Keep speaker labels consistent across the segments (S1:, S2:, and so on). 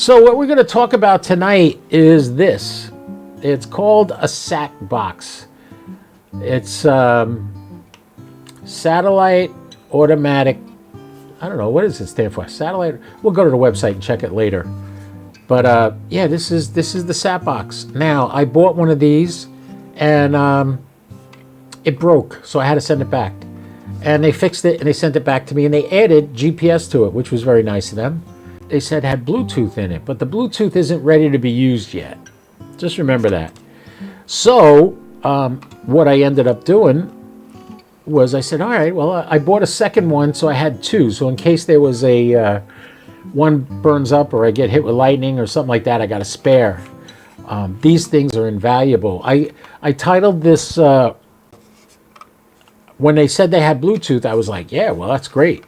S1: So what we're going to talk about tonight is this. It's called a SAT box. It's Satellite Automatic. I don't know, what does it stand for? Satellite. We'll go to the website and check it later. But yeah, this is the SAT box. Now I bought one of these, and it broke, so I had to send it back. And they fixed it and they sent it back to me, and they added GPS to it, which was very nice of them. They said it had Bluetooth in it, but the Bluetooth isn't ready to be used yet. Just remember that. So what I ended up doing was I said, all right, well, I bought a second one, so I had two. So in case there was a one burns up or I get hit with lightning or something like that, I got a spare. These things are invaluable. I titled this, when they said they had Bluetooth, I was like, yeah, well, that's great.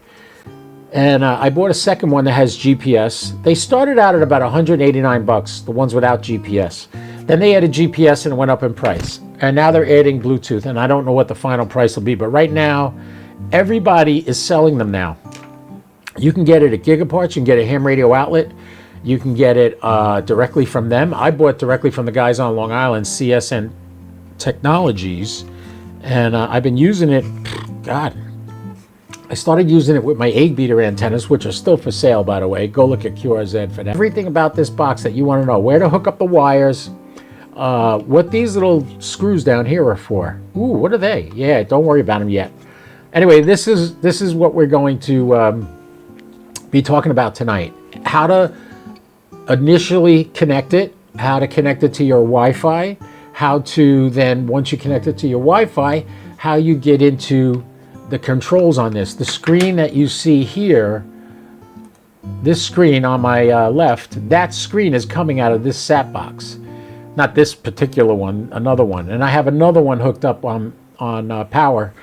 S1: And I bought a second one that has GPS. They started out at about 189 bucks, the ones without GPS. Then they added GPS and it went up in price. And now they're adding Bluetooth, and I don't know what the final price will be, but right now, everybody is selling them now. You can get it at Gigaparts, you can get a ham radio outlet, you can get it directly from them. I bought directly from the guys on Long Island, CSN Technologies, and I've been using it, God, I started using it with my egg beater antennas, which are still for sale, by the way. Go look at QRZ for that. Everything about this box that you want to know, where to hook up the wires, what these little screws down here are for. Ooh, what are they? Yeah, don't worry about them yet. Anyway, this is what we're going to be talking about tonight. How to initially connect it, how to connect it to your Wi-Fi, how to then, once you connect it to your Wi-Fi, how you get into the controls on this. The screen that you see here, this screen on my left, that screen is coming out of this SAT box. Not this particular one, another one. And I have another one hooked up on power.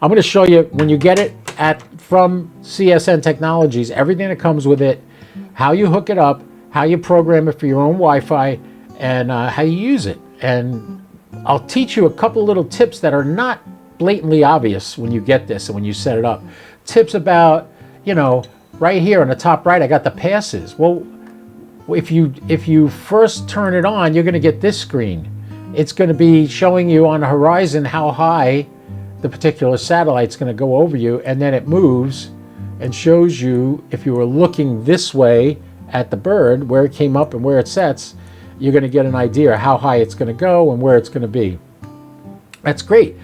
S1: I'm going to show you when you get it from CSN Technologies, everything that comes with it, how you hook it up, how you program it for your own Wi-Fi, and how you use it. And I'll teach you a couple little tips that are not blatantly obvious when you get this and when you set it up. Tips about, you know, right here on the top right, I got the passes. Well, if you first turn it on, you're going to get this screen. It's going to be showing you on the horizon how high the particular satellite's going to go over you, and then it moves and shows you, if you were looking this way at the bird, where it came up and where it sets, you're going to get an idea how high it's going to go and where it's going to be. That's great.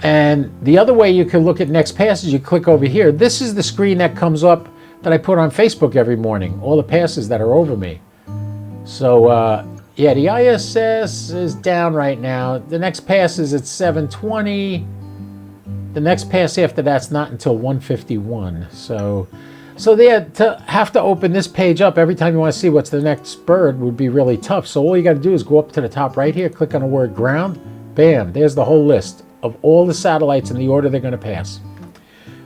S1: And the other way you can look at next passes, you click over here. This is the screen that comes up that I put on Facebook every morning, all the passes that are over me. So yeah, the ISS is down right now. The next pass is at 720. The next pass after that's not until 151. So there, to have to open this page up every time you want to see what's the next bird would be really tough. So all you got to do is go up to the top right here, click on the word ground, bam, there's the whole list of all the satellites in the order they're going to pass.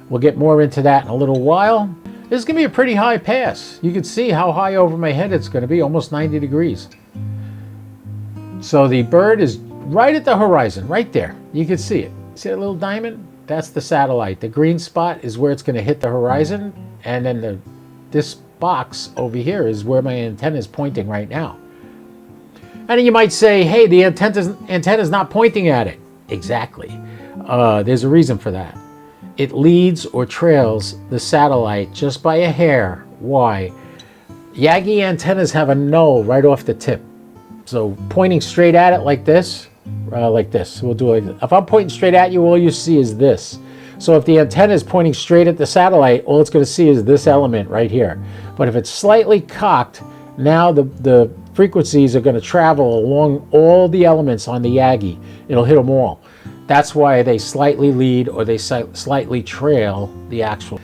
S1: We'll get more into that in a little while. This is going to be a pretty high pass. You can see how high over my head it's going to be, almost 90 degrees. So the bird is right at the horizon, right there. You can see it. See that little diamond? That's the satellite. The green spot is where it's going to hit the horizon, and then this box over here is where my antenna is pointing right now. And then you might say, hey, the antenna's not pointing at it. Exactly. There's a reason for that. It leads or trails the satellite just by a hair. Why? Yagi antennas have a null right off the tip. So pointing straight at it like this, we'll do it like this. If I'm pointing straight at you, all you see is this. So if the antenna is pointing straight at the satellite, all it's going to see is this element right here. But if it's slightly cocked, now the frequencies are going to travel along all the elements on the Yagi. It'll hit them all. That's why they slightly lead or they slightly trail the actual.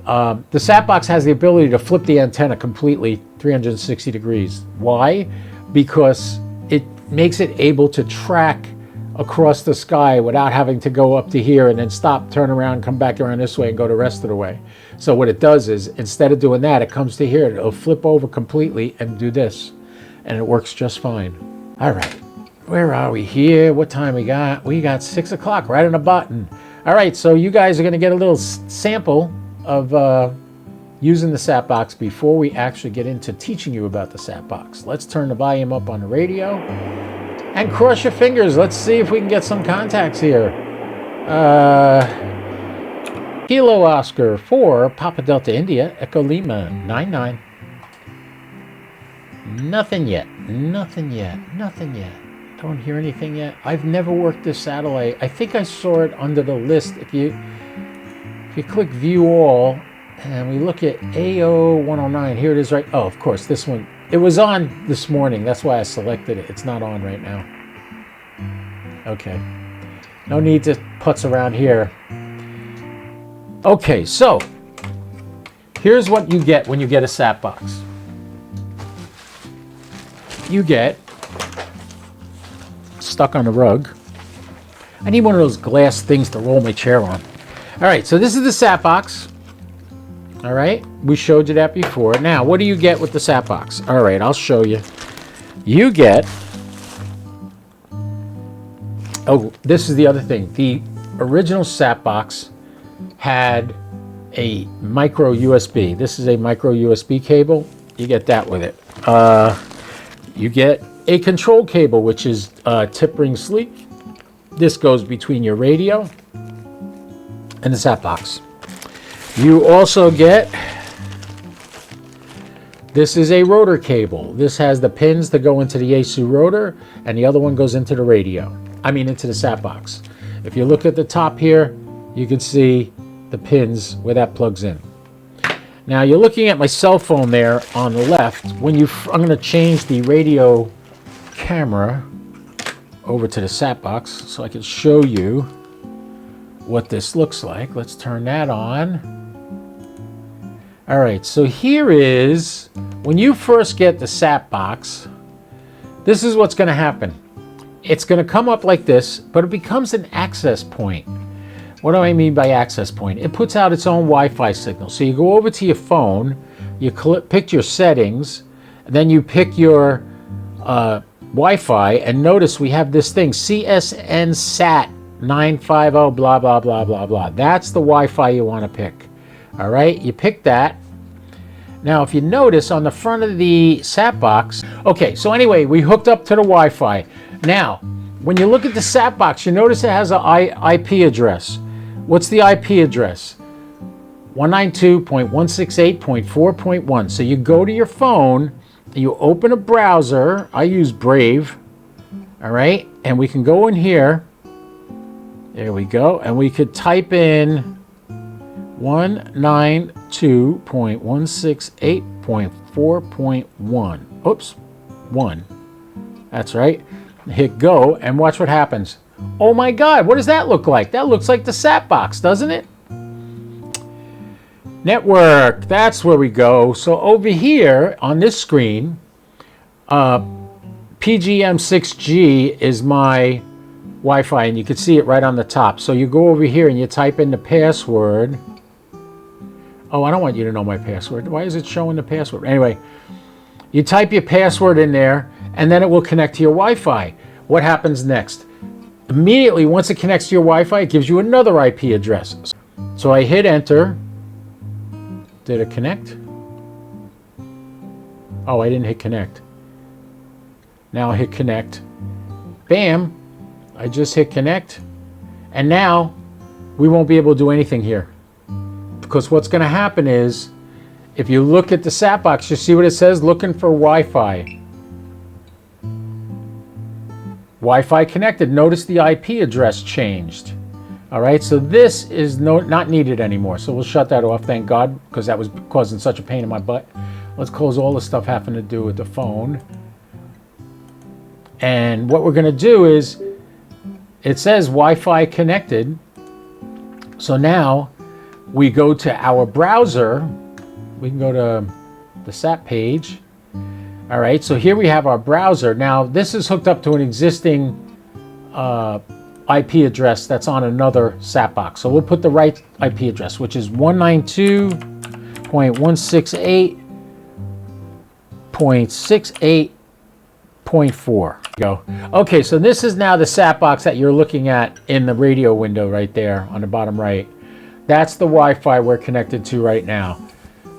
S1: The SAT box has the ability to flip the antenna completely 360 degrees. Why? Because it makes it able to track across the sky without having to go up to here and then stop, turn around, come back around this way and go the rest of the way. So what it does is, instead of doing that, it comes to here, it'll flip over completely and do this. And it works just fine. All right, where are we here? What time we got? We got 6 o'clock, right on the button. All right, so you guys are gonna get a little sample of using the SAT box before we actually get into teaching you about the SAT box. Let's turn the volume up on the radio and cross your fingers. Let's see if we can get some contacts here. Kilo Oscar 4, Papa Delta India, Echo Lima 99. Nothing yet. Nothing yet. Nothing yet. Don't hear anything yet. I've never worked this satellite. I think I saw it under the list. If you click View All and we look at AO109, here it is right. Oh, of course, this one. It was on this morning. That's why I selected it. It's not on right now. Okay. No need to putz around here. Okay, so here's what you get when you get a SAT box. You get stuck on the rug. I need one of those glass things to roll my chair on. All right, so this is the SAT box. All right, we showed you that before. Now, what do you get with the SAT box? All right, I'll show you. You get, oh, this is the other thing. The original SAT box had a micro USB. This is a micro USB cable. You get that with it. You get a control cable, which is tip ring sleeve. This goes between your radio and the SAT box. You also get, this is a rotor cable. This has the pins that go into the Yaesu rotor, and the other one goes into the radio. I mean, into the SAT box. If you look at the top here, you can see the pins where that plugs in. Now you're looking at my cell phone there on the left. I'm going to change the radio camera over to the SAT box so I can show you what this looks like. Let's turn that on. All right, so here is, when you first get the SAT box, this is what's going to happen. It's going to come up like this, but it becomes an access point. What do I mean by access point? It puts out its own Wi-Fi signal. So you go over to your phone, you pick your settings, and then you pick your Wi-Fi, and notice we have this thing, CSN Sat 950 blah, blah, blah, blah, blah. That's the Wi-Fi you want to pick. All right, you pick that. Now, if you notice on the front of the SAT box, okay, so anyway, we hooked up to the Wi-Fi. Now, when you look at the SAT box, you notice it has an IP address. What's the IP address? 192.168.4.1. So you go to your phone, and you open a browser. I use Brave, all right? And we can go in here. There we go. And we could type in 192.168.4.1. Oops, 1. That's right. Hit go, and watch what happens. Oh my God, what does that look like? That looks like the SAT box, doesn't it? Network, that's where we go. So over here on this screen, PGM6G is my Wi-Fi, and you can see it right on the top. So you go over here and you type in the password. Oh, I don't want you to know my password. Why is it showing the password? Anyway, you type your password in there, and then it will connect to your Wi-Fi. What happens next? Immediately, once it connects to your Wi-Fi, it gives you another IP address. So I hit enter. Did it connect? Oh, I didn't hit connect. Now I hit connect. Bam! I just hit connect. And now we won't be able to do anything here. Because what's going to happen is, if you look at the SAT box, you see what it says? Looking for Wi-Fi. Wi-Fi connected. Notice the IP address changed. All right, so this is not needed anymore. So we'll shut that off, thank God, because that was causing such a pain in my butt. Let's close all the stuff having to do with the phone. And what we're going to do is, it says Wi-Fi connected. So now we go to our browser. We can go to the SAT page. All right, so here we have our browser. Now, this is hooked up to an existing IP address that's on another SAT box. So we'll put the right IP address, which is 192.168.68.4. Go. Okay, so this is now the SAT box that you're looking at in the radio window right there on the bottom right. That's the Wi-Fi we're connected to right now.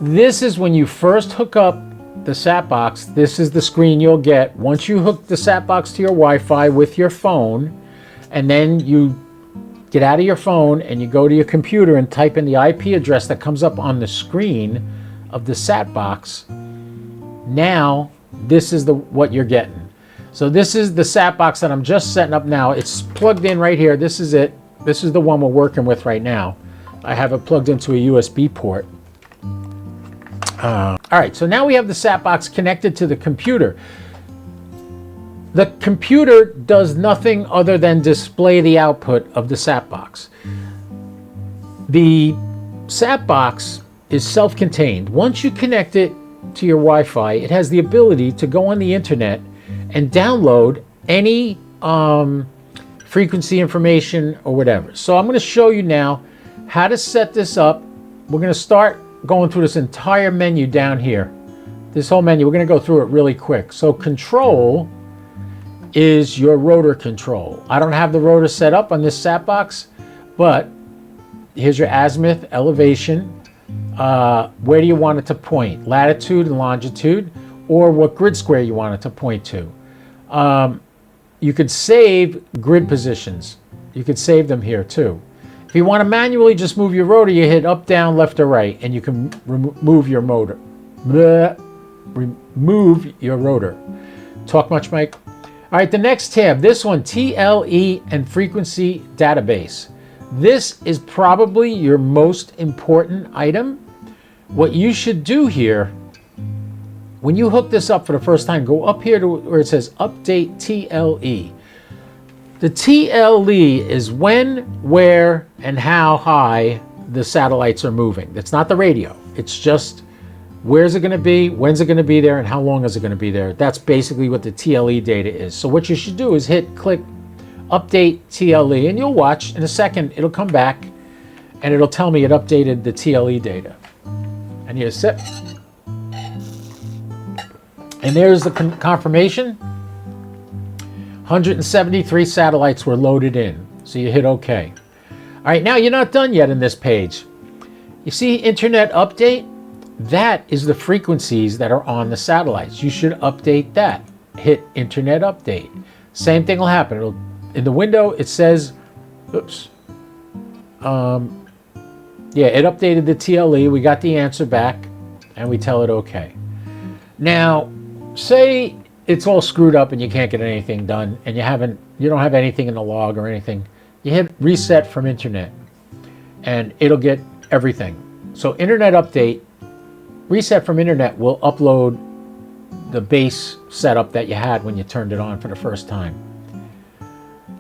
S1: This is when you first hook up the SAT box. This is the screen you'll get once you hook the SAT box to your Wi-Fi with your phone, and then you get out of your phone and you go to your computer and type in the IP address that comes up on the screen of the SAT box. Now, this is what you're getting. So this is the SAT box that I'm just setting up now. It's plugged in right here. This is it. This is the one we're working with right now. I have it plugged into a USB port. All right, so now we have the SAT box connected to the computer. The computer does nothing other than display the output of the SAT box. The SAT box is self-contained. Once you connect it to your Wi-Fi, it has the ability to go on the internet and download any frequency information or whatever. So I'm going to show you now how to set this up. We're going to start going through this entire menu down here. This whole menu, we're going to go through it really quick. So control is your rotor control. I don't have the rotor set up on this SAT box, but here's your azimuth, elevation. Where do you want it to point? Latitude and longitude, or what grid square you want it to point to. You could save grid positions. You could save them here too. If you want to manually just move your rotor, you hit up, down, left, or right, and you can remove your motor. Remove your rotor. Talk much, Mike? All right, the next tab, this one, TLE and frequency database. This is probably your most important item. What you should do here, when you hook this up for the first time, go up here to where it says update TLE. The TLE is when, where, and how high the satellites are moving. It's not the radio. It's just where's it going to be, when's it going to be there, and how long is it going to be there. That's basically what the TLE data is. So what you should do is click update TLE, and you'll watch in a second it'll come back and it'll tell me it updated the TLE data. And you set, and there's the confirmation. 173 satellites were loaded in. So you hit OK. All right, now you're not done yet in this page. You see internet update? That is the frequencies that are on the satellites. You should update that. Hit internet update. Same thing will happen. In the window, it says, oops. Yeah, it updated the TLE. We got the answer back, and we tell it OK. Now, say it's all screwed up and you can't get anything done, and you don't have anything in the log or anything. You hit reset from internet, and it'll get everything. So internet update, reset from internet will upload the base setup that you had when you turned it on for the first time.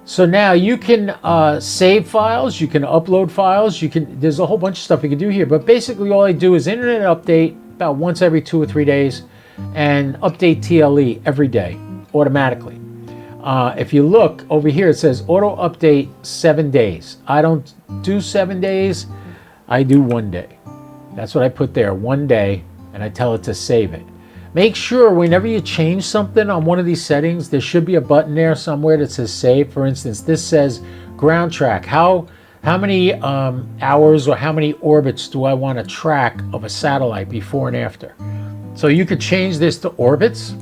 S1: So now you can save files, you can upload files, there's a whole bunch of stuff you can do here, but basically all I do is internet update about once every 2 or 3 days and update TLE every day automatically. If you look over here, it says auto update 7 days. I don't do 7 days, I do 1 day. That's what I put there, 1 day, and I tell it to save it. Make sure whenever you change something on one of these settings, there should be a button there somewhere that says save. For instance, this says ground track. How many hours or how many orbits do I want to track of a satellite before and after? So you could change this to orbits,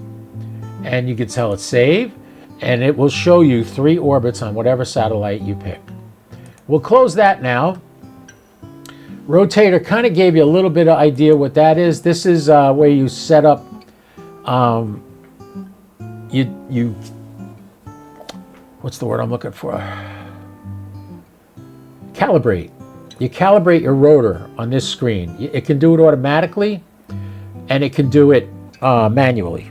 S1: and you could tell it save, and it will show you 3 orbits on whatever satellite you pick. We'll close that now. Rotator kind of gave you a little bit of idea what that is. This is where you set up, what's the word I'm looking for? Calibrate. You calibrate your rotor on this screen. It can do it automatically, and it can do it manually.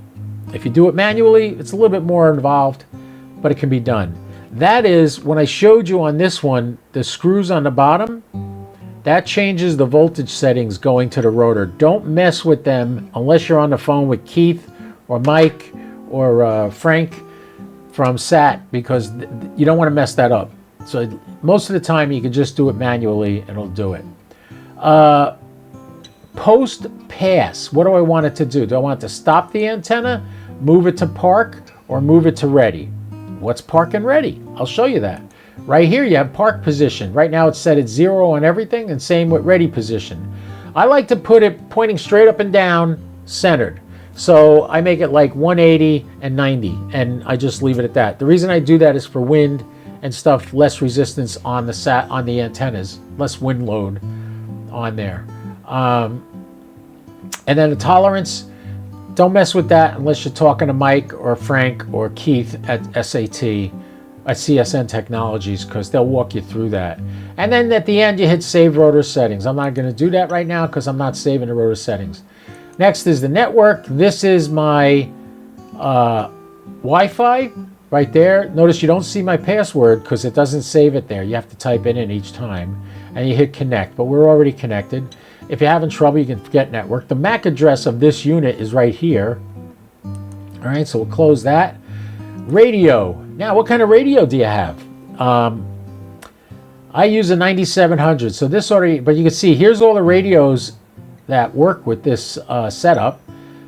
S1: If you do it manually, it's a little bit more involved, but it can be done. That is, when I showed you on this one, the screws on the bottom, that changes the voltage settings going to the rotor. Don't mess with them unless you're on the phone with Keith or Mike or Frank from SAT, because you don't want to mess that up. So most of the time you can just do it manually and it'll do it. Post pass, what do I want it to do? Do I want it to stop the antenna, move it to park, or move it to ready? What's park and ready? I'll show you that. Right here you have park position. Right now it's set at 0 on everything, and same with ready position. I like to put it pointing straight up and down, centered. So I make it like 180 and 90, and I just leave it at that. The reason I do that is for wind and stuff, less resistance on the antennas, less wind load on there. And then the tolerance, don't mess with that unless you're talking to Mike or Frank or Keith at S.A.T, at CSN Technologies, because they'll walk you through that. And then at the end, you hit Save Rotor Settings. I'm not going to do that right now because I'm not saving the rotor settings. Next is the network. This is my Wi-Fi right there. Notice you don't see my password because it doesn't save it there. You have to type it in each time. And you hit connect, but we're already connected. If you're having trouble, you can get network. The MAC address of this unit is right here. All right, so we'll close that. Radio. Now, what kind of radio do you have? I use a 9700, so this already, but you can see here's all the radios that work with this setup.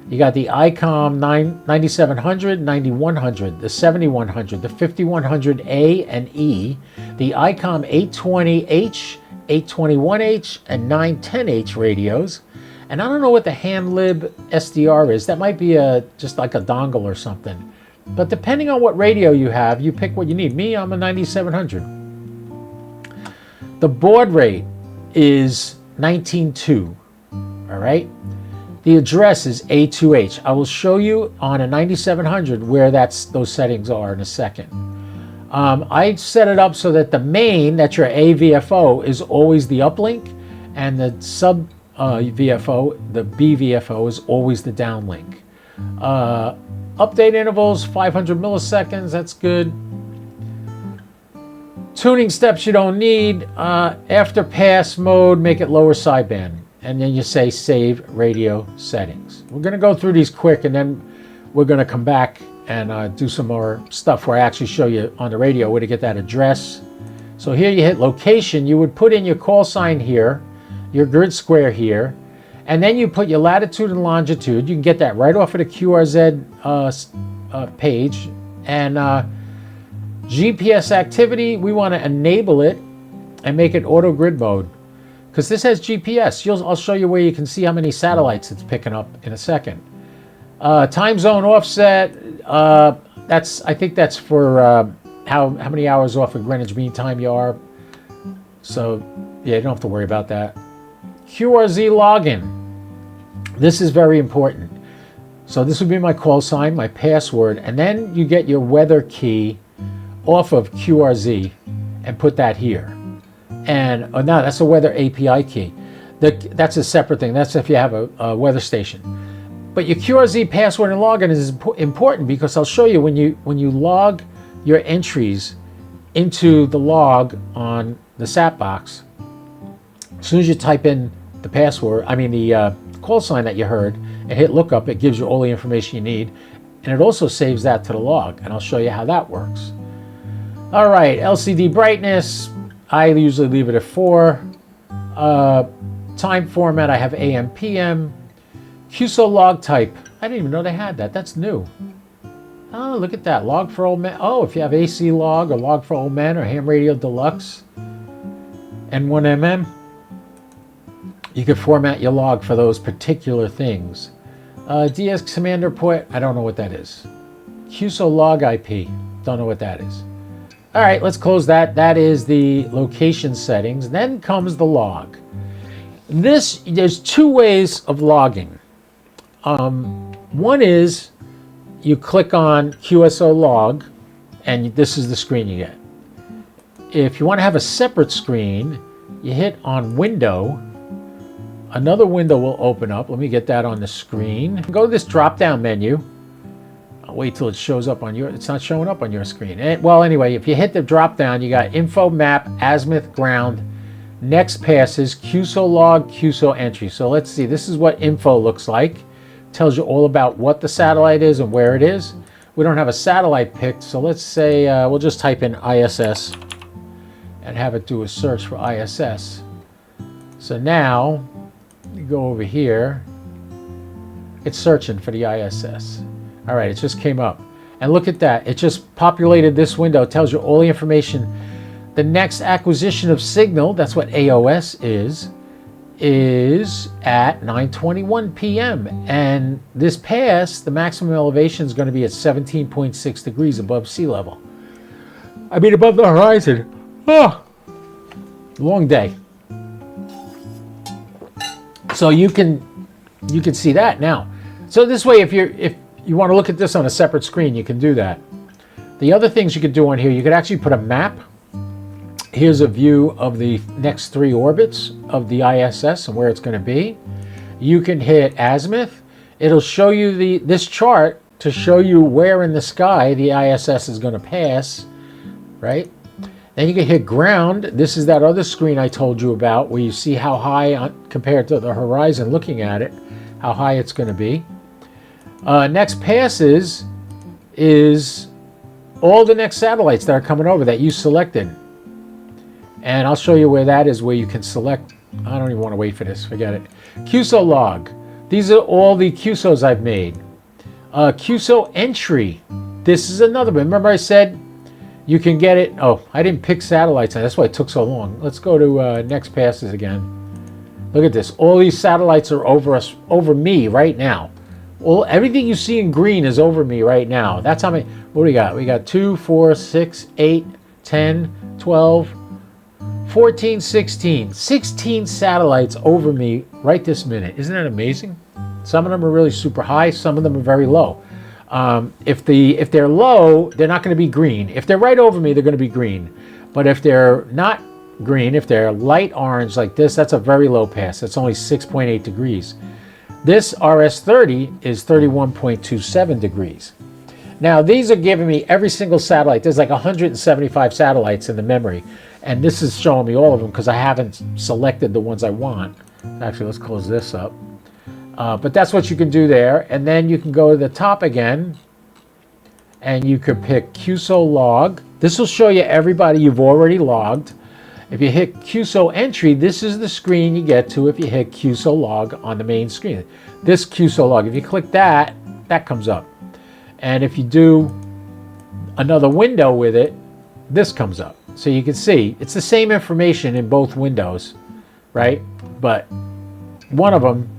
S1: You got the ICOM 9700, 9100, the 7100, the 5100A and E, the ICOM 820H, 821H, and 910H radios. And I don't know what the hand-lib SDR is. That might be just like a dongle or something. But depending on what radio you have, you pick what you need. Me, I'm a 9700. The baud rate is 19.2. All right. The address is A2H. I will show you on a 9700 where those settings are in a second. I set it up so that the main, that's your AVFO, is always the uplink, and the sub VFO, the BVFO, is always the downlink. Update intervals, 500 milliseconds, that's good. Tuning steps you don't need. After pass mode, make it lower sideband. And then you say save radio settings. We're going to go through these quick, and then we're going to come back and do some more stuff where I actually show you on the radio where to get that address. So here you hit location. You would put in your call sign here, your grid square here, and then you put your latitude and longitude. You can get that right off of the QRZ page. And GPS activity, we want to enable it and make it auto grid mode, because this has GPS. I'll show you where you can see how many satellites it's picking up in a second. Time zone offset, I think that's for how many hours off of Greenwich Mean Time you are. So yeah, you don't have to worry about that. QRZ login. This is very important. So this would be my call sign, my password, and then you get your weather key off of QRZ and put that here. And no, that's a weather API key. That's a separate thing. That's if you have a weather station. But your QRZ password and login is important, because I'll show you when you log your entries into the log on the SAT box. As soon as you type in the password, the call sign that you heard, and hit lookup, it gives you all the information you need, and it also saves that to the log. And I'll show you how that works. All right, LCD brightness. I usually leave it at 4. Time format, I have AM, PM. QSO log type. I didn't even know they had that. That's new. Oh, look at that. Log for old men. Oh, if you have AC log or log for old men or ham radio deluxe and 1mm, you can format your log for those particular things. DS commander port. I don't know what that is. QSO log IP. Don't know what that is. All right, let's close that. That is the location settings. Then comes the log. There's two ways of logging. One is you click on QSO log, and this is the screen you get. If you want to have a separate screen, you hit on window. Another window will open up. Let me get that on the screen. Go to this drop-down menu. I'll wait till it shows up on it's not showing up on your screen. Well, anyway, if you hit the drop-down, you got info, map, azimuth, ground, next passes, QSO log, QSO entry. So let's see, this is what info looks like. Tells you all about what the satellite is and where it is. We don't have a satellite picked, so let's say we'll just type in ISS and have it do a search for ISS. So now, you go over here, it's searching for the ISS. All right, it just came up. And look at that, it just populated this window. It tells you all the information. The next acquisition of signal, that's what AOS is. is at 9:21 p.m. and this pass, the maximum elevation is going to be at 17.6 degrees above sea level. I mean, above the horizon. Oh, long day. So you can see that now. So this way, if you want to look at this on a separate screen, you can do that. The other things you could do on here, you could actually put a map. Here's a view of the next 3 orbits of the ISS and where it's going to be. You can hit azimuth. It'll show you this chart to show you where in the sky the ISS is going to pass, right? Then you can hit ground. This is that other screen I told you about where you see how high compared to the horizon looking at it, how high it's going to be. Next passes is all the next satellites that are coming over that you selected. And I'll show you where that is, where you can select. I don't even want to wait for this, forget it. QSO log. These are all the QSOs I've made. QSO entry. This is another one. Remember I said you can get it. Oh, I didn't pick satellites. That's why it took so long. Let's go to next passes again. Look at this. All these satellites are over me right now. Everything you see in green is over me right now. That's how many. What do we got? We got 2, 4, 6, 8, 10, 12, 14, 16. 16 satellites over me right this minute. Isn't that amazing? Some of them are really super high. Some of them are very low. If they're low, they're not going to be green. If they're right over me, they're going to be green. But if they're not green, if they're light orange like this, that's a very low pass. That's only 6.8 degrees. This RS-30 is 31.27 degrees. Now, these are giving me every single satellite. There's like 175 satellites in the memory. And this is showing me all of them because I haven't selected the ones I want. Actually, let's close this up. But that's what you can do there. And then you can go to the top again. And you could pick QSO log. This will show you everybody you've already logged. If you hit QSO entry, this is the screen you get to if you hit QSO log on the main screen. This QSO log, if you click that, that comes up. And if you do another window with it, this comes up. So you can see it's the same information in both windows, right? But one of them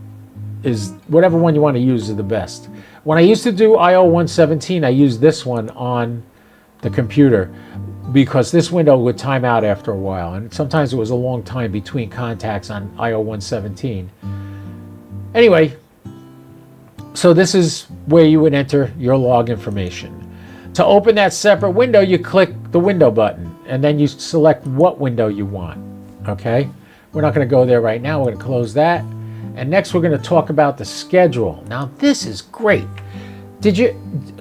S1: is whatever one you want to use is the best. When I used to do IO 117, I used this one on the computer because this window would time out after a while. And sometimes it was a long time between contacts on IO 117. Anyway, so this is where you would enter your log information. To open that separate window, you click the window button and then you select what window you want, okay? We're not gonna go there right now, we're gonna close that. And next we're gonna talk about the schedule. Now this is great. A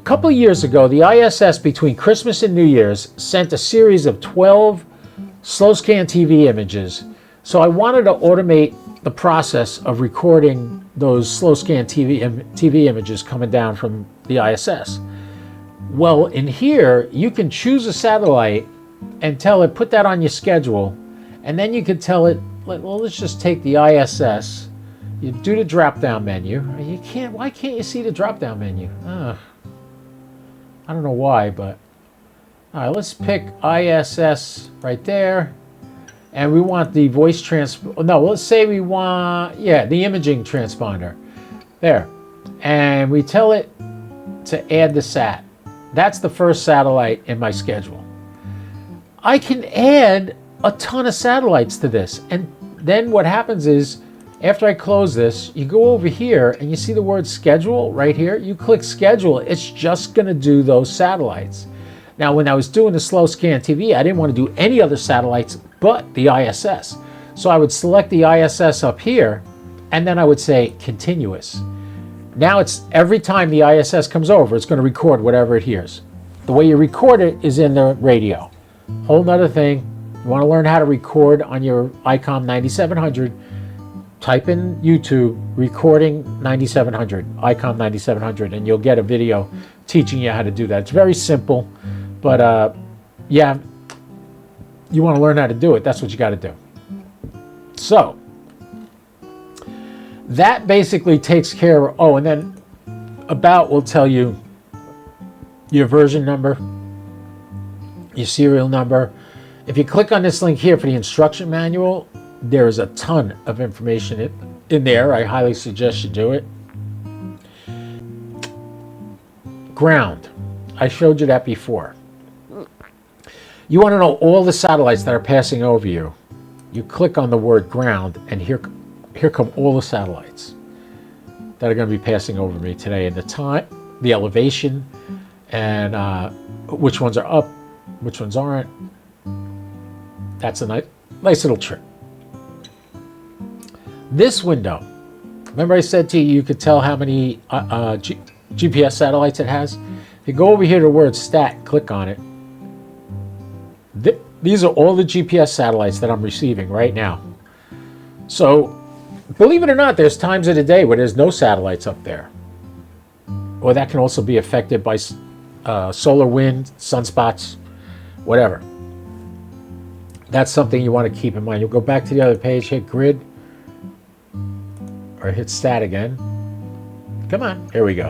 S1: couple of years ago, the ISS between Christmas and New Year's sent a series of 12 slow scan TV images. So I wanted to automate the process of recording those slow scan TV images coming down from the ISS. Well, in here, you can choose a satellite and tell it, put that on your schedule, and then you can tell it, well, let's just take the ISS. You do the drop-down menu. Why can't you see the drop-down menu? I don't know why, but all right, let's pick ISS right there. And we want the voice let's say we want, the imaging transponder. There. And we tell it to add the SAT. That's the first satellite in my schedule. I can add a ton of satellites to this. And then what happens is, after I close this, you go over here and you see the word schedule right here. You click schedule. It's just going to do those satellites. Now, when I was doing the slow scan TV, I didn't want to do any other satellites but the ISS. So I would select the ISS up here, and then I would say continuous. Now it's every time the ISS comes over, it's going to record whatever it hears. The way you record it is in the radio. Whole nother thing. You want to learn how to record on your ICOM 9700, type in YouTube, recording 9700, ICOM 9700, and you'll get a video teaching you how to do that. It's very simple, but yeah, you want to learn how to do it, that's what you got to do. So, that basically takes care of, and then about will tell you your version number, your serial number. If you click on this link here for the instruction manual, There is a ton of information in there. I highly suggest you do it. Ground. I showed you that before. You want to know all the satellites that are passing over you. You click on the word ground, and here come all the satellites that are going to be passing over me today, and the time, the elevation, and which ones are up, which ones aren't. That's a nice little trick. This window, remember I said to you, you could tell how many GPS satellites it has? If you go over here to the word stat, click on it. These are all the GPS satellites that I'm receiving right now. So, believe it or not, there's times of the day where there's no satellites up there. Or that can also be affected by solar wind, sunspots, whatever. That's something you want to keep in mind. You'll go back to the other page, hit grid, or hit stat again. Come on, here we go.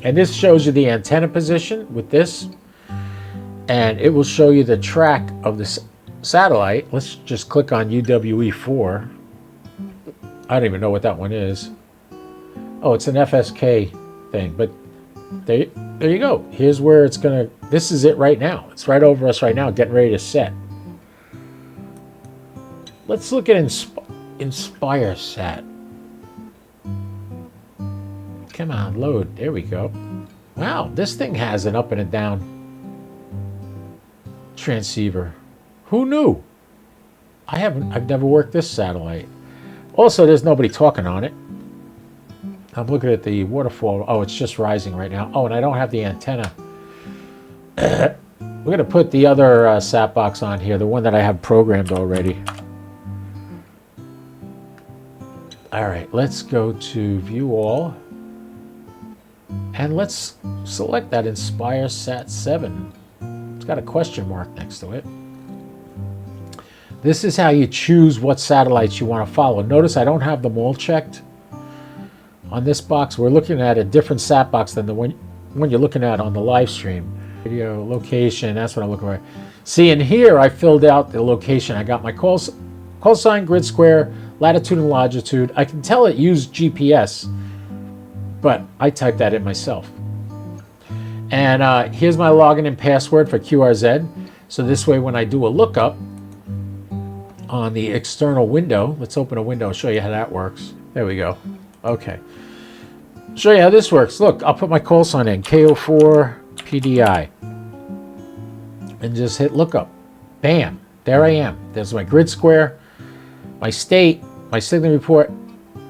S1: And this shows you the antenna position with this. And it will show you the track of the satellite. Let's just click on UWE4. I don't even know what that one is. Oh, it's an FSK thing. But there you go. Here's where it's going to... This is it right now. It's right over us right now, getting ready to set. Let's look at Inspire Sat. Come on, load. There we go. Wow, this thing has an up and a down transceiver. Who knew? I've never worked this satellite. Also, there's nobody talking on it. I'm looking at the waterfall. Oh, it's just rising right now. Oh, and I don't have the antenna. We're going to put the other sat box on here, the one that I have programmed already. All right, let's go to View All. And let's select that Inspire Sat-7. It's got a question mark next to it. This is how you choose what satellites you want to follow. Notice I don't have them all checked. On this box, we're looking at a different sat box than the one you're looking at on the live stream. Video, location, that's what I'm looking for. See, in here, I filled out the location. I got my call sign, grid square, latitude and longitude. I can tell it used GPS, but I typed that in myself. And here's my login and password for QRZ. So this way, when I do a lookup on the external window, let's open a window and show you how that works. There we go. Okay. Show you how this works. Look, I'll put my call sign in, KO4 PDI. And just hit lookup. Bam. There I am. There's my grid square, my state, my signal report.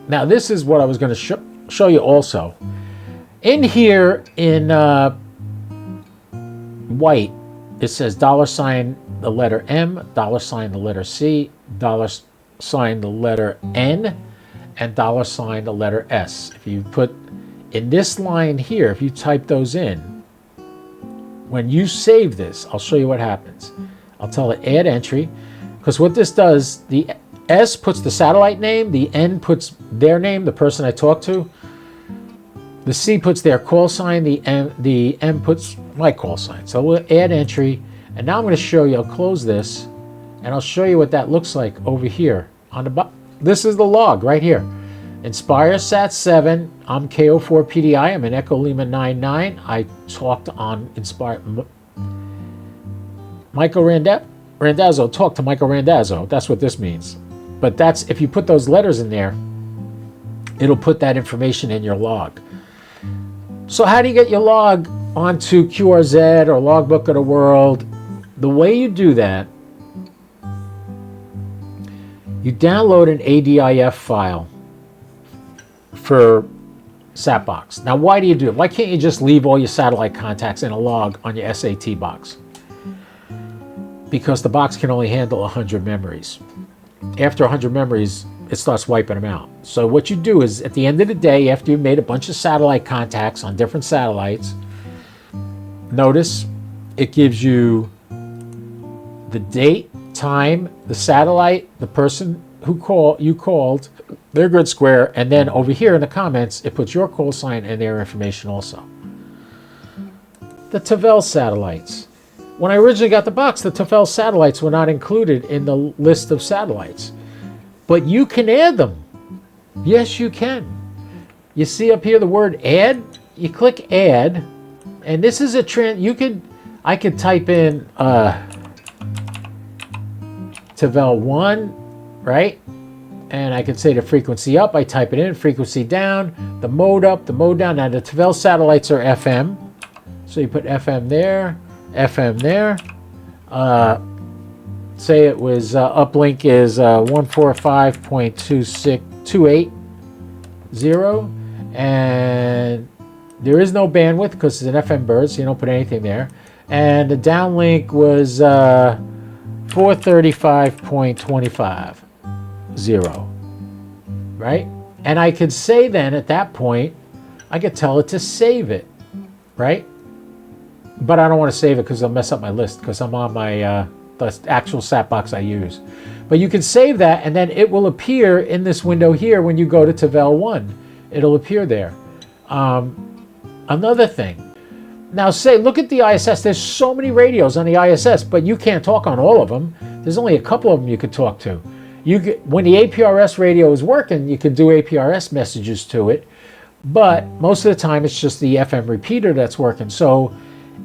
S1: Now, this is what I was going to show you also. In here, in white, it says $, the letter M, $, the letter C, $, the letter N, and $, the letter S. If you put in this line here, if you type those in, when you save this, I'll show you what happens. I'll tell it add entry, because what this does, the S puts the satellite name, the N puts their name, the person I talked to, the C puts their call sign, the M puts my call sign. So we'll add entry, and now I'm going to show you, I'll close this, and I'll show you what that looks like over here. On the this is the log right here. Inspire Sat-7, I'm KO4 PDI, I'm in Echo Lima 99. I talked on Inspire. Michael Randazzo, talk to Michael Randazzo. That's what this means. But that's, if you put those letters in there, it'll put that information in your log. So how do you get your log onto QRZ or Logbook of the World? The way you do that, you download an ADIF file for SatBox. Now, why do you do it? Why can't you just leave all your satellite contacts in a log on your SAT box? Because the box can only handle 100 memories. After 100 memories, it starts wiping them out. So what you do is, at the end of the day, after you've made a bunch of satellite contacts on different satellites, notice it gives you the date, time, the satellite, the person who you called, their grid square, and then over here in the comments, it puts your call sign and their information also. The Tavel satellites. When I originally got the box, the Tavel satellites were not included in the list of satellites. but you can add them. Yes, you can. You see up here the word add? You click add, and this is a I could type in Tavel 1, right? And I could say the frequency up, I type it in, frequency down, the mode up, the mode down. Now the Tavel satellites are FM. So you put FM there, FM there. Say it was uplink is 145.280, and there is no bandwidth because it's an FM bird, so you don't put anything there. And the downlink was 435.25, right? And I could say then at that point, I could tell it to save it, right? But I don't want to save it because it'll mess up my list because I'm on my the actual SAT box I use. But you can save that, and then it will appear in this window here when you go to Tavel 1. It'll appear there. Another thing. Now look at the ISS. There's so many radios on the ISS, but you can't talk on all of them. There's only a couple of them you could talk to. When the APRS radio is working, you can do APRS messages to it, but most of the time it's just the FM repeater that's working. So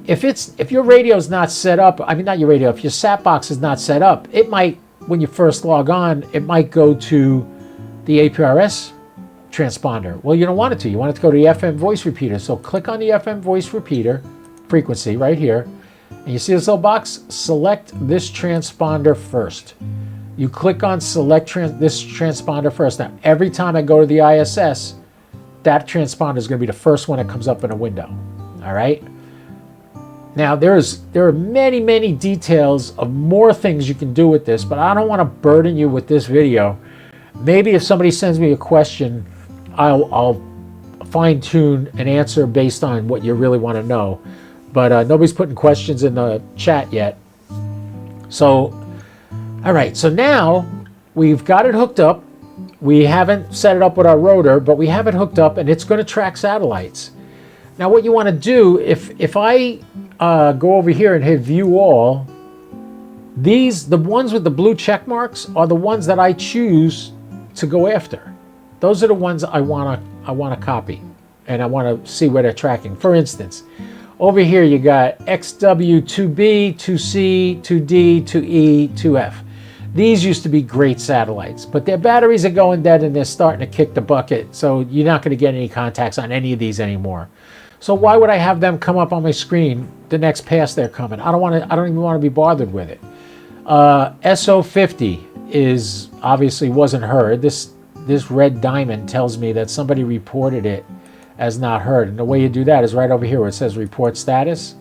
S1: if your radio is not set up, not your radio, if your SAT box is not set up, it might, when you first log on, it might go to the APRS transponder. Well, you don't want it to. You want it to go to the FM voice repeater. So click on the FM voice repeater frequency right here. And you see this little box? Select this transponder first. You click on select this transponder first. Now, every time I go to the ISS, that transponder is going to be the first one that comes up in a window. All right? Now, there are many, many details of more things you can do with this, but I don't want to burden you with this video. Maybe if somebody sends me a question, I'll fine-tune an answer based on what you really want to know. But nobody's putting questions in the chat yet. So, all right. So now we've got it hooked up. We haven't set it up with our rotor, but we have it hooked up, and it's going to track satellites. Now, what you want to do, if I go over here and hit View All, the ones with the blue check marks are the ones that I choose to go after. Those are the ones I want to copy, and I want to see where they're tracking. For instance, over here you got XW, 2B, 2C, 2D, 2E, 2F. These used to be great satellites, but their batteries are going dead and they're starting to kick the bucket, so you're not going to get any contacts on any of these anymore. So why would I have them come up on my screen the next pass they're coming? I don't even want to be bothered with it. SO50 is obviously wasn't heard. This red diamond tells me that somebody reported it as not heard. And the way you do that is right over here where it says report status.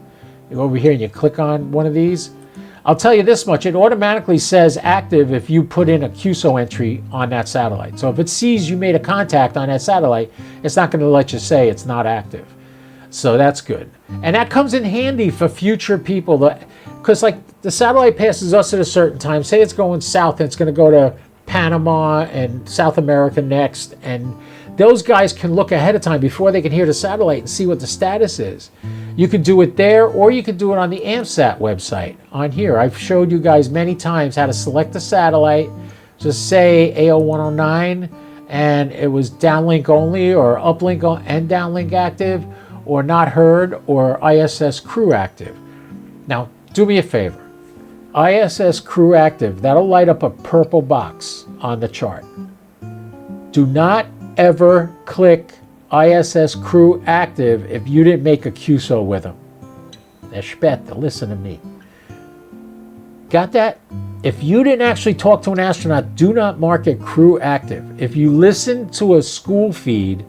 S1: You go over here and you click on one of these. I'll tell you this much, it automatically says active if you put in a QSO entry on that satellite. So if it sees you made a contact on that satellite, it's not going to let you say it's not active. So that's good. And that comes in handy for future people, because like the satellite passes us at a certain time. Say it's going south and it's going to go to Panama and South America next, and those guys can look ahead of time before they can hear the satellite and see what the status is. You can do it there, or you can do it on the AMSAT website on here. I've showed you guys many times how to select the satellite, just say AO109, and it was downlink only, or uplink and downlink active, or not heard, or ISS crew active. Now, do me a favor. ISS crew active, that'll light up a purple box on the chart. Do not ever click ISS crew active if you didn't make a QSO with them. Espeta, listen to me. Got that? If you didn't actually talk to an astronaut, do not mark it crew active. If you listen to a school feed,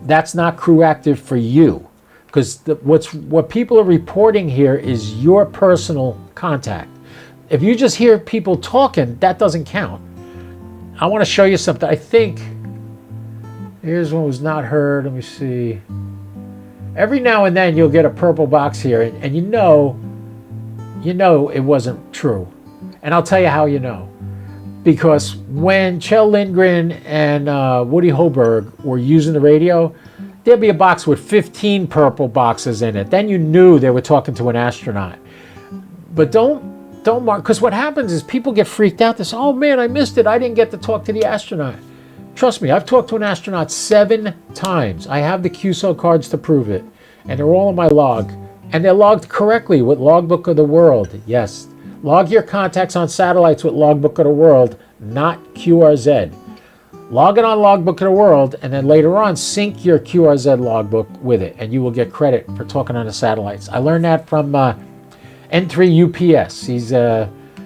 S1: that's not crew active for you, because what people are reporting here is your personal contact. If you just hear people talking, that doesn't count. I want to show you something. I think here's one was not heard. Let me see. Every now and then you'll get a purple box here, and you know it wasn't true. And I'll tell you how you know. Because when Kjell Lindgren and Woody Hoberg were using the radio, there'd be a box with 15 purple boxes in it. Then you knew they were talking to an astronaut. But don't Don't mark, because what happens is people get freaked out. They say, oh man, I missed it. I didn't get to talk to the astronaut. Trust me, I've talked to an astronaut 7 times. I have the QSO cards to prove it. And they're all in my log. And they're logged correctly with Logbook of the World. Yes. Log your contacts on satellites with Logbook of the World, not QRZ. Log it on Logbook of the World, and then later on, sync your QRZ logbook with it, and you will get credit for talking on the satellites. I learned that from N3 UPS.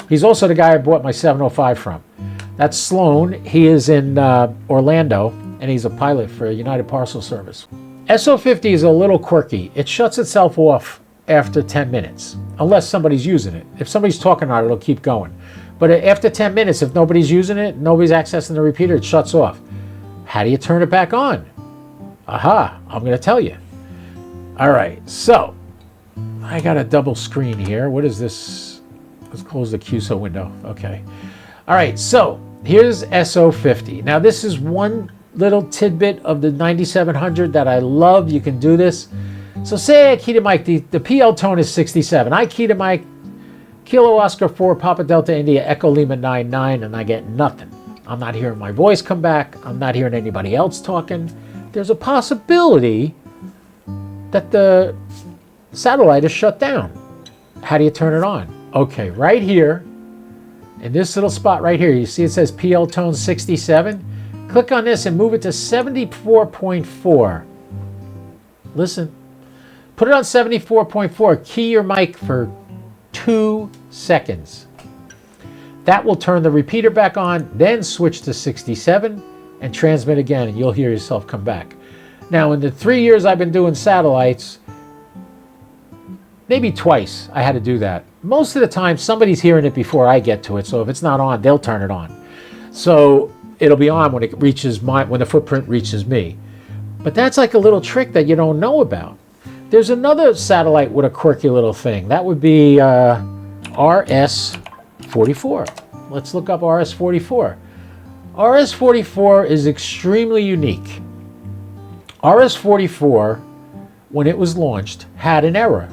S1: He's also the guy I bought my 705 from. That's Sloan. He is in Orlando, and he's a pilot for United Parcel Service. SO50 is a little quirky. It shuts itself off after 10 minutes, unless somebody's using it. If somebody's talking on it, it'll keep going. But after 10 minutes, if nobody's using it, nobody's accessing the repeater, it shuts off. How do you turn it back on? Aha, I'm going to tell you. All right, so I got a double screen here. What is this? Let's close the QSO window. Okay. All right, so here's SO50. Now, this is one little tidbit of the 9700 that I love. You can do this. So say I key to mic, the PL tone is 67. I key to mic, Kilo Oscar 4, Papa Delta India, Echo Lima 99, and I get nothing. I'm not hearing my voice come back. I'm not hearing anybody else talking. There's a possibility that the satellite is shut down. How do you turn it on? Okay, right here, in this little spot right here, you see it says PL tone 67? Click on this and move it to 74.4. Listen. Put it on 74.4. Key your mic for 2 seconds. That will turn the repeater back on, then switch to 67 and transmit again, and you'll hear yourself come back. Now, in the 3 years I've been doing satellites, maybe twice I had to do that. Most of the time, somebody's hearing it before I get to it, so if it's not on, they'll turn it on. So it'll be on when it reaches when the footprint reaches me. But that's like a little trick that you don't know about. There's another satellite with a quirky little thing. That would be RS-44. Let's look up RS-44. RS-44 is extremely unique. RS-44, when it was launched, had an error.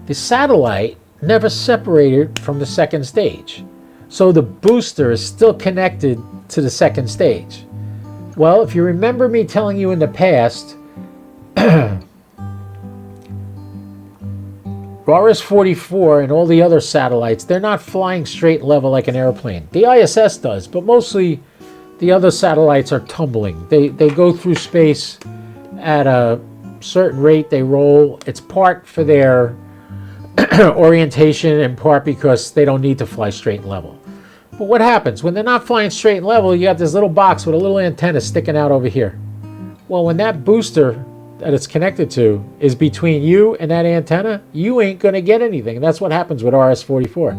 S1: The satellite never separated from the second stage. So the booster is still connected to the second stage. Well, if you remember me telling you in the past, RS-44 and all the other satellites, they're not flying straight level like an airplane. The ISS does, but mostly the other satellites are tumbling. They go through space at a certain rate, they roll. It's part for their orientation and part because they don't need to fly straight and level. But what happens? When they're not flying straight and level, you got this little box with a little antenna sticking out over here. Well, when that booster that it's connected to is between you and that antenna, you ain't going to get anything. And that's what happens with RS-44.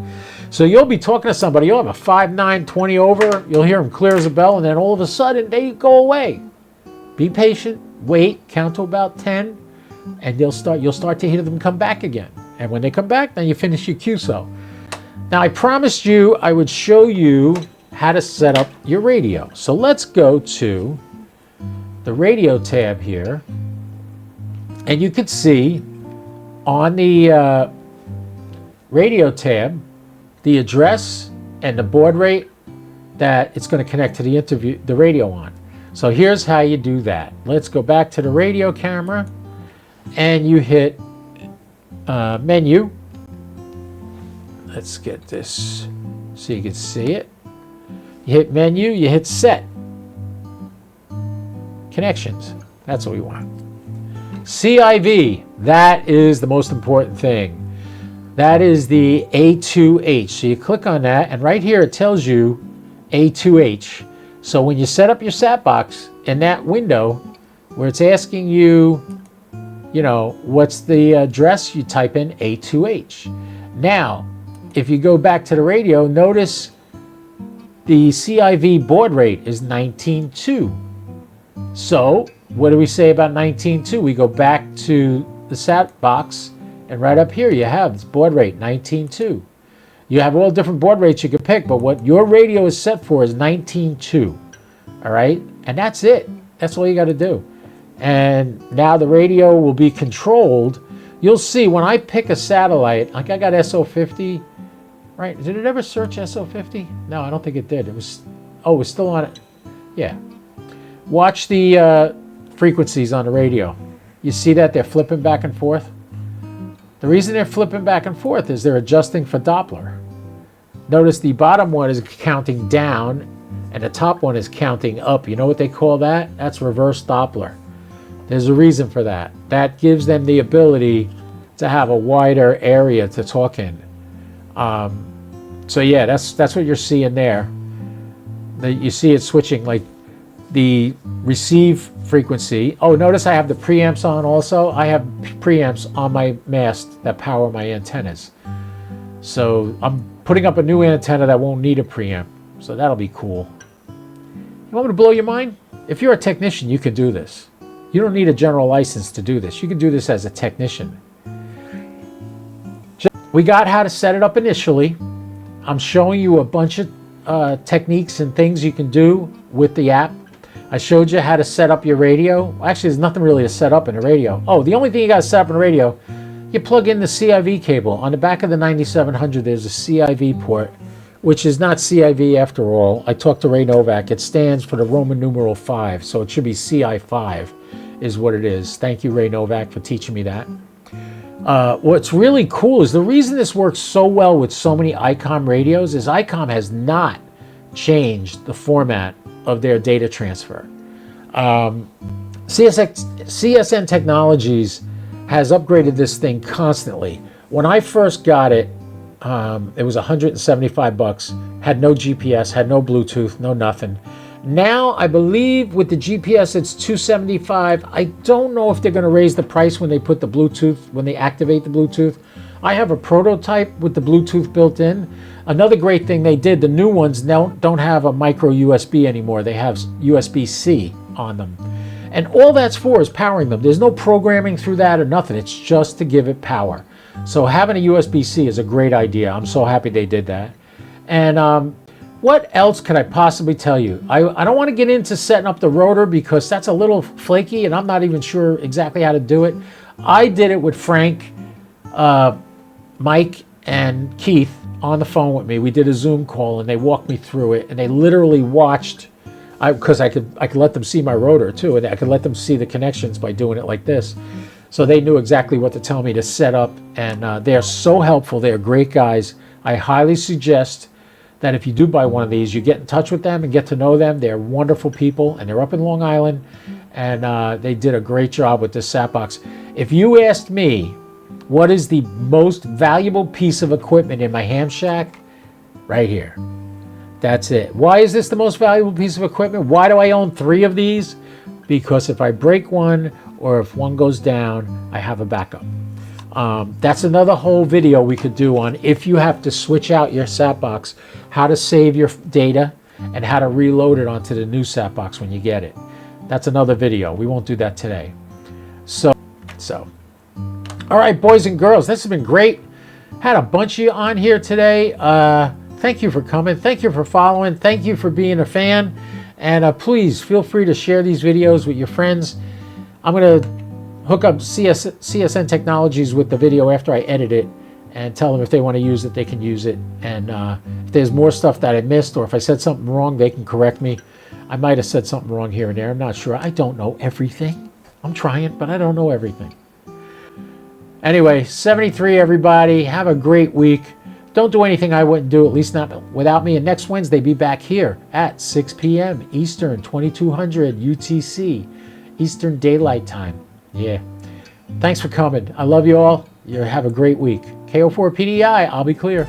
S1: So you'll be talking to somebody, you'll have a 5.9, 20 over, you'll hear them clear as a bell, and then all of a sudden they go away. Be patient, wait, count to about 10, and you'll start to hear them come back again. And when they come back, then you finish your QSO. Now, I promised you I would show you how to set up your radio. So let's go to the radio tab here. And you can see on the radio tab, the address and the baud rate that it's going to connect to the radio on. So here's how you do that. Let's go back to the radio camera and you hit menu. Let's get this so you can see it. You hit menu, you hit set. Connections. That's what we want. CIV, that is the most important thing. That is the A2H. So you click on that, and right here it tells you A2H. So when you set up your sat box in that window where it's asking you, what's the address, you type in A2H. Now, if you go back to the radio, notice the CIV baud rate is 19.2. So what do we say about 19.2? We go back to the sat box, and right up here you have this baud rate, 19.2. You have all different baud rates you can pick, but what your radio is set for is 19.2. All right? And that's it. That's all you got to do. And now the radio will be controlled. You'll see when I pick a satellite, like I got SO50 right? Did it ever search SO50? No, I don't think it did. It was, oh, it was still on it. Yeah. Watch the frequencies on the radio. You see that they're flipping back and forth? The reason they're flipping back and forth is they're adjusting for Doppler. Notice the bottom one is counting down and the top one is counting up. You know what they call that? That's reverse Doppler. There's a reason for that. That gives them the ability to have a wider area to talk in. So yeah, that's what you're seeing there. You see it switching, like the receive frequency. Oh, notice I have the preamps on also. I have preamps on my mast that power my antennas. So I'm putting up a new antenna that won't need a preamp. So that'll be cool. You want me to blow your mind? If you're a technician, you can do this. You don't need a general license to do this. You can do this as a technician. We got how to set it up initially. I'm showing you a bunch of techniques and things you can do with the app. I showed you how to set up your radio. Actually, there's nothing really to set up in a radio. Oh, the only thing you got to set up in a radio, you plug in the CIV cable. On the back of the 9700, there's a CIV port, which is not CIV after all. I talked to Ray Novak. It stands for the Roman numeral 5, so it should be CI5 is what it is. Thank you, Ray Novak, for teaching me that. What's really cool is the reason this works so well with so many ICOM radios is ICOM has not changed the format of their data transfer. CSN Technologies has upgraded this thing constantly. When I first got it, it was $175, had no GPS, had no Bluetooth, no nothing. Now, I believe with the GPS, it's $275. I don't know if they're going to raise the price when they put the Bluetooth, when they activate the Bluetooth. I have a prototype with the Bluetooth built in. Another great thing they did, the new ones now don't have a micro USB anymore. They have USB-C on them. And all that's for is powering them. There's no programming through that or nothing. It's just to give it power. So having a USB-C is a great idea. I'm so happy they did that. And what else could I possibly tell you? I don't want to get into setting up the rotor because that's a little flaky and I'm not even sure exactly how to do it. I did it with Frank, Mike, and Keith on the phone with me. We did a Zoom call and they walked me through it and they literally watched, because I could let them see my rotor too, and I could let them see the connections by doing it like this. So they knew exactly what to tell me to set up, and they're so helpful. They're great guys. I highly suggest that if you do buy one of these, you get in touch with them and get to know them. They're wonderful people, and they're up in Long Island, and they did a great job with this SAT box. If you asked me what is the most valuable piece of equipment in my ham shack, right here. That's it. Why is this the most valuable piece of equipment? Why do I own 3 of these? Because if I break one or if one goes down, I have a backup. That's another whole video we could do on if you have to switch out your SAT box, how to save your data and how to reload it onto the new SAT box when you get it. That's another video. We won't do that today. So. All right, boys and girls, this has been great. Had a bunch of you on here today. Thank you for coming. Thank you for following. Thank you for being a fan. And please feel free to share these videos with your friends. I'm going to hook up CSN Technologies with the video after I edit it and tell them if they want to use it, they can use it. And if there's more stuff that I missed or if I said something wrong, they can correct me. I might have said something wrong here and there. I'm not sure. I don't know everything. I'm trying, but I don't know everything. Anyway, 73, everybody. Have a great week. Don't do anything I wouldn't do, at least not without me. And next Wednesday, be back here at 6 p.m. Eastern, 2200 UTC, Eastern Daylight Time. Yeah. Thanks for coming. I love you all. You have a great week. KO4PDI, I'll be clear.